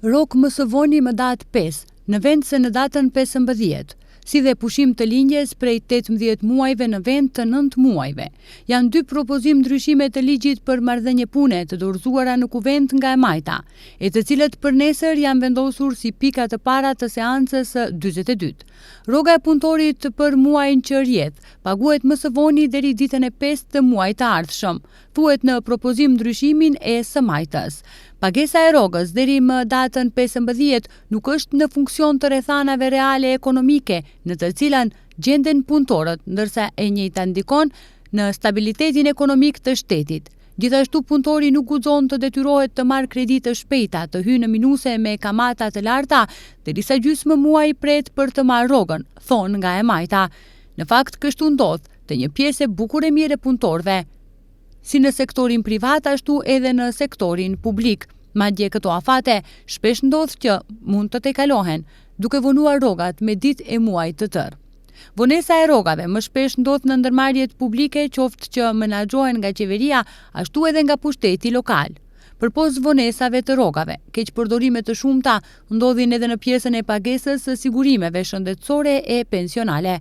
Rok më së voni më datë 5, në vend se në datën 15, si dhe pushim të lindjes prej 18 muajve në vend të 9 muajve. Janë 2 propozim ndryshime të ligjit për marrëdhënie pune të dorëzuara në kuvent nga e majta, e të cilët për nesër janë vendosur si pika të para të seancës së 42. Rroga e punëtorit për muajin që rrjedh paguhet më së voni deri ditën e 5 të muajit të ardhshëm, thuhet në propozim ndryshimin e së majtës. Pagesa e rrogës deri më datën 15 nuk është në funksion të rrethanave reale ekonomike në të cilën gjenden punëtorët, ndërsa e njëjta ndikon në stabilitetin ekonomik të shtetit. Gjithashtu punëtori nuk guxon të detyrohet të marrë kredi të shpejta, të hyjë në minuse me kamata të larta, derisa gjysmë muaj pret për të marrë rrogën, thon nga e majta. Në fakt kështu ndodh te një pjesë e bukur e mirë e punëtorëve, si në sektorin privat ashtu edhe në sektorin publik. Madje këto afate shpesh ndodh që mund të tejkalohen, duke vonuar rrogat me ditë e muajit të tërë. Vonesa e rrogave më shpesh ndodh në ndërmarrjet publike, qoftë që menaxhohen nga qeveria, ashtu edhe nga pushteti lokal. Përpos vonesave të rrogave, keq përdorime të shumta ndodhin edhe në pjesën e pagesës së sigurimeve shëndetësore e pensionale.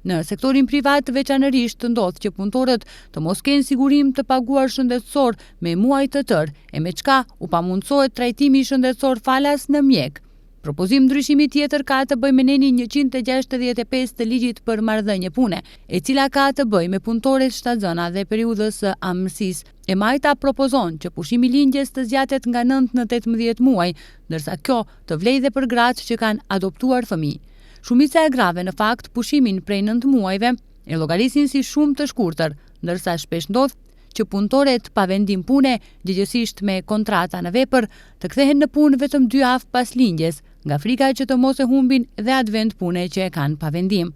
Në sektorin privat veçanërisht ndodh që punëtorët të mos kenë sigurim të paguar shëndetësor me muaj të tërë, e me çka u pamundsohet trajtimi shëndetësor falas në mjek. Propozim ndryshimi tjetër ka të bëjë me nenin 165 të ligjit për marrëdhënie pune, e cila ka të bëjë me punëtorët shtatzëna dhe periudhës së amësisë. E majta propozon që pushimi lindjes të zgjatet nga 9 në 18 muaj, ndërsa kjo të vlejë dhe për gratë që kanë adoptuar fëmijë. Shumica e grave në fakt pushimin prej 9 muajve e llogarisin si shumë të shkurtër, ndërsa shpesh ndodh që punëtorët pa vendim pune, gjithsesi me kontrata në vepër, të kthehen në punë vetëm 2 javë pas lindjes, nga frika që të mos e humbin dhe atë vend pune që e kanë pa vendim.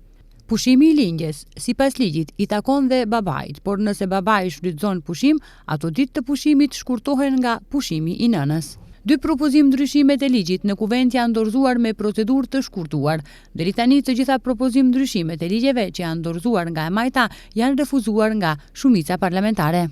Pushimi i lindjes, sipas ligjit, i takon dhe babait, por nëse babai shfrytëzon pushim, ato ditë të pushimit shkurtohen nga pushimi i nënës. 2 propozim ndryshimet e ligjit në kuvent janë dorëzuar me procedurë të shkurtuar. Deri tani të gjitha propozim ndryshimet e ligjeve që janë dorëzuar nga e majta janë refuzuar nga shumica parlamentare.